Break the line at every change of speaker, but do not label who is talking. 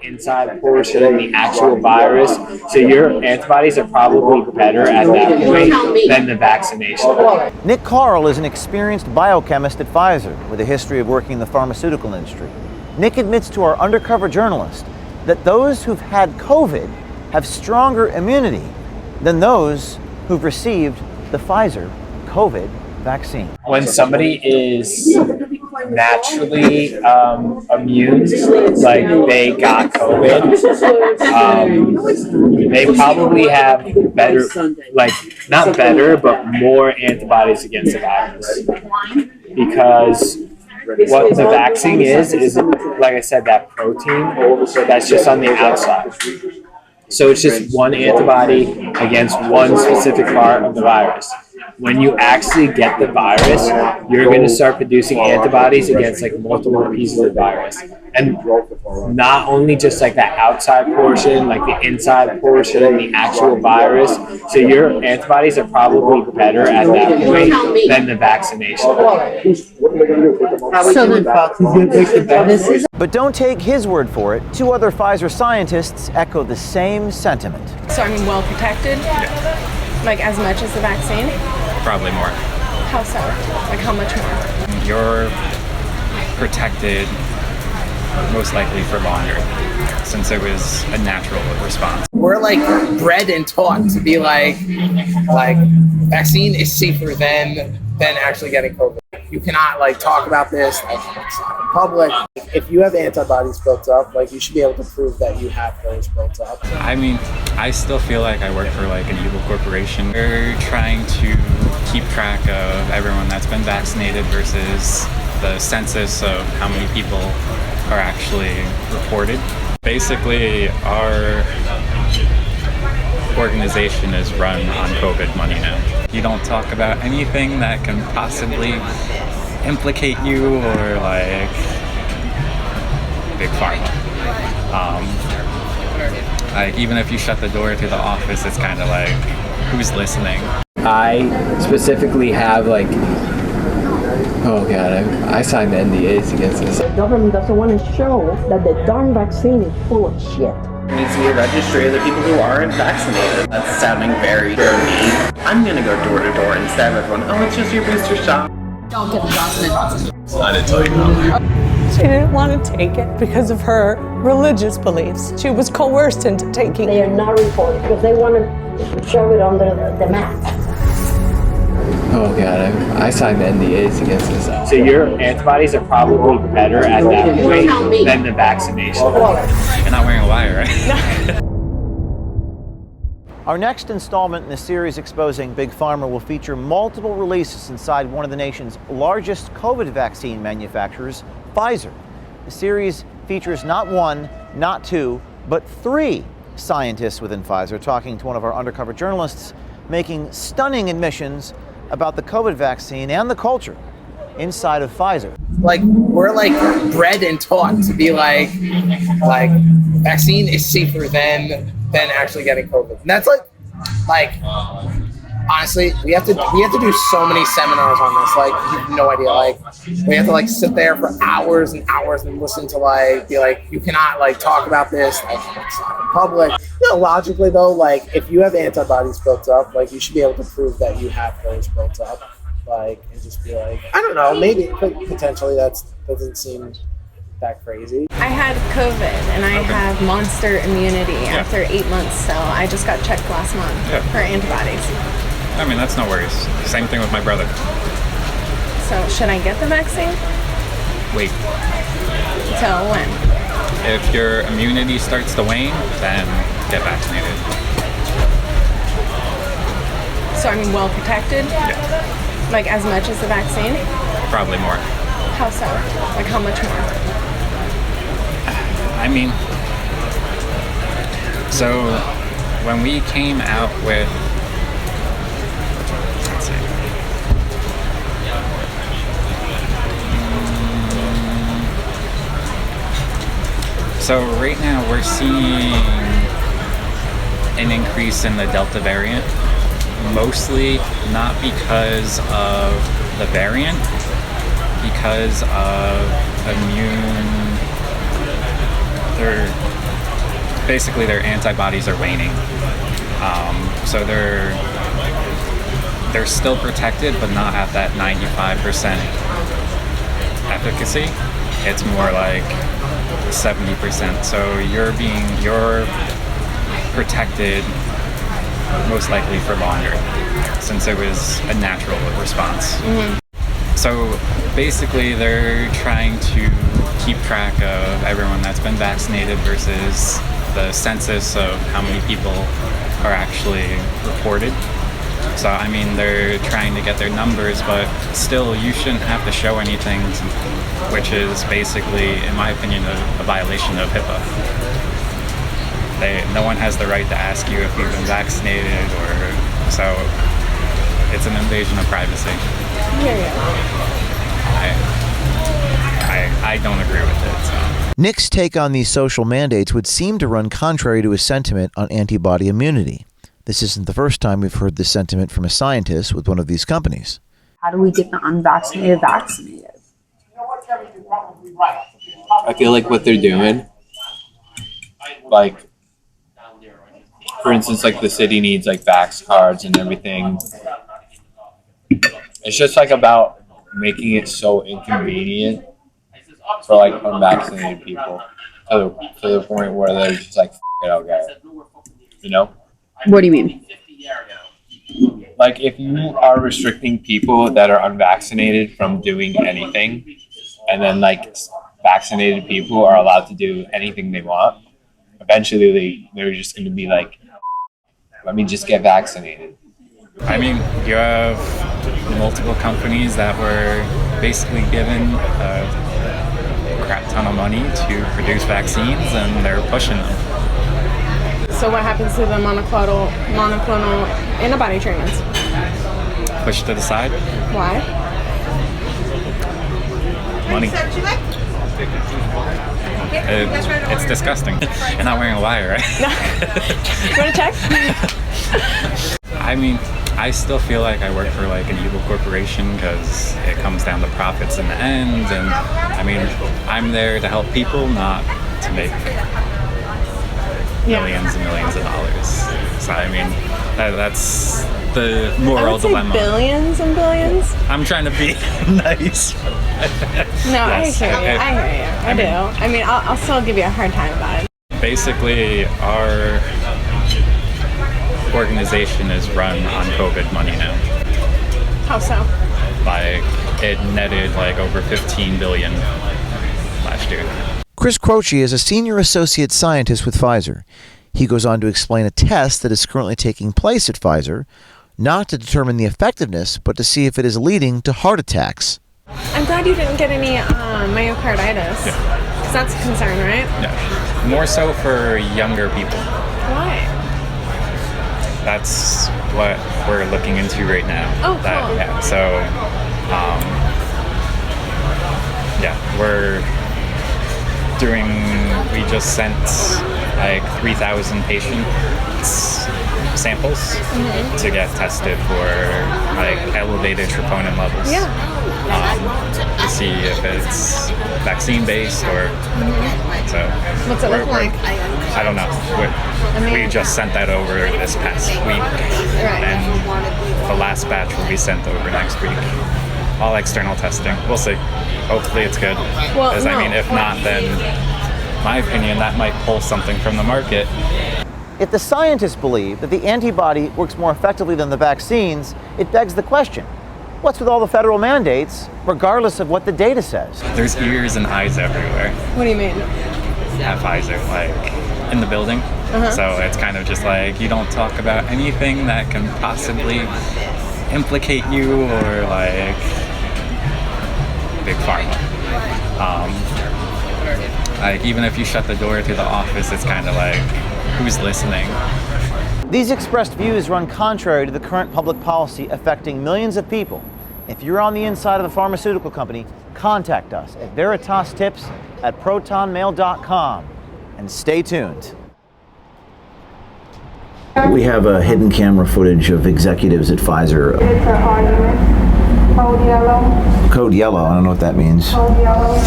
inside portion of the actual virus. So your antibodies are probably better at that point than the vaccination.
Nick Carl is an experienced biochemist at Pfizer with a history of working in the pharmaceutical industry. Nick admits to our undercover journalist that those who've had COVID have stronger immunity than those who've received the Pfizer COVID vaccine.
When somebody is naturally immune, like they got COVID, they probably have better, like not better, but more antibodies against the virus. Because what the vaccine is like I said, that protein that's just on the outside. So it's just one antibody against one specific part of the virus. When you actually get the virus, you're going to start producing antibodies against like multiple pieces of virus. And not only just like that outside portion, like the inside portion of the actual virus. So your antibodies are probably better at that point than the vaccination.
But don't take his word for it. Two other Pfizer scientists echo the same sentiment.
So I mean, well protected? Like as much as the vaccine?
Probably more.
How so? Like how much more?
You're protected most likely for longer, since it was a natural response.
We're like bred and taught to be like vaccine is safer than actually getting COVID. You cannot like talk about this like in public. If you have antibodies built up, like you should be able to prove that you have those built up.
I mean, I still feel like I work for like an evil corporation. We're trying to keep track of everyone that's been vaccinated versus the census of how many people are actually reported. Basically, our organization is run on COVID money now. You don't talk about anything that can possibly implicate you or like big pharma. Even if you shut the door to the office, it's kind of like, who's listening?
I specifically have like, oh God, I signed NDAs against this.
The government doesn't want to show that the darn vaccine is full of shit.
There needs to be a registry of the people who aren't vaccinated. That's sounding very mean. I'm gonna go door to door and stab everyone. Oh, it's just your booster shot.
Don't get the Johnson.
I didn't tell you that.
She didn't want to take it because of her religious beliefs. She was coerced into taking it.
They are not reported because they want to shove it under the mat.
Oh God, I signed NDAs against this. So your antibodies are probably better at that point than the vaccination.
You're not wearing a wire, right?
Our next installment in the series exposing Big Pharma will feature multiple releases inside one of the nation's largest COVID vaccine manufacturers, Pfizer. The series features not one, not two, but three scientists within Pfizer talking to one of our undercover journalists, making stunning admissions about the COVID vaccine and the culture inside of Pfizer.
Like we're like bred and taught to be like vaccine is safer than actually getting COVID. And that's like honestly, we have to do so many seminars on this. Like you have no idea. Like we have to like sit there for hours and hours and listen to like be like you cannot like talk about this like in public. You know, logically though, like if you have antibodies built up, like you should be able to prove that you have those built up. Like and just be like, I don't know, maybe potentially that doesn't seem that crazy.
I had COVID and I have monster immunity after 8 months, so I just got checked last month for antibodies.
I mean, that's no worries. Same thing with my brother.
So should I get the vaccine?
Wait.
Till when?
If your immunity starts to wane, then get vaccinated.
So I mean, well protected?
Yeah.
Like as much as the vaccine?
Probably more.
How so? Like how much more?
I mean, so when we came out with, let's see, so right now we're seeing an increase in the Delta variant, mostly not because of the variant, because of basically their antibodies are waning. So they're still protected, but not at that 95% efficacy. It's more like 70%. So you're protected most likely for longer, since it was a natural response. So basically they're trying to keep track of everyone that's been vaccinated versus the census of how many people are actually reported. So I mean, they're trying to get their numbers, but still you shouldn't have to show anything, which is basically, in my opinion, a violation of HIPAA. No one has the right to ask you if you've been vaccinated, so it's an invasion of privacy. I don't agree with it. So.
Nick's take on these social mandates would seem to run contrary to his sentiment on antibody immunity. This isn't the first time we've heard this sentiment from a scientist with one of these companies.
How do we get the unvaccinated vaccinated?
I feel like what they're doing, like, for instance, like the city needs like vax cards and everything. It's just like about making it so inconvenient for like unvaccinated people to the point where they're just like, F it, I'll get it. You know?
What do you mean?
Like if you are restricting people that are unvaccinated from doing anything, and then like vaccinated people are allowed to do anything they want, eventually they're just going to be like, let me just get vaccinated.
I mean, you have multiple companies that were basically given a crap ton of money to produce vaccines, and they're pushing them.
So what happens to the monoclonal antibody treatments?
Pushed to the side.
Why?
Money. It's disgusting. You're not wearing a wire, right?
No. You want to check?
I mean, I still feel like I work for like an evil corporation because it comes down to profits in the end, and I mean, I'm there to help people, not to make millions and millions of dollars. So I mean, that's the moral dilemma.
Billions and billions?
I'm trying to be nice.
No, yes. I hear you. I do. I mean, I'll still give you a hard time about it.
Basically, our organization is run on COVID money now.
How so?
Like, it netted like over $15 billion last year.
Chris Croce is a senior associate scientist with Pfizer. He goes on to explain a test that is currently taking place at Pfizer, not to determine the effectiveness, but to see if it is leading to heart attacks.
I'm glad you didn't get any myocarditis.
Yeah.
Because that's a concern, right?
Yeah. More so for younger people.
Why?
That's what we're looking into right now.
Oh, cool.
Yeah. So, we just sent like 3,000 patient samples to get tested for like elevated troponin levels.
Yeah.
To see if it's vaccine based or so.
What's it look like?
I don't know. We just sent that over this past week, and the last batch will be sent over next week. All external testing. We'll see. Hopefully it's good. Because I mean, if not, then my opinion, that might pull something from the market.
If the scientists believe that the antibody works more effectively than the vaccines, it begs the question, what's with all the federal mandates, regardless of what the data says?
There's ears and eyes everywhere.
What do you mean?
At Pfizer, like in the building. So it's kind of just like, you don't talk about anything that can possibly implicate you or like big pharma. Like even if you shut the door to the office, it's kind of like, who's listening?
These expressed views run contrary to the current public policy affecting millions of people. If you're on the inside of the pharmaceutical company, contact us at veritastips@protonmail.com and stay tuned. We have a hidden camera footage of executives at Pfizer.
It's an argument. Code yellow.
Code yellow, I don't know what that means.
Code yellow.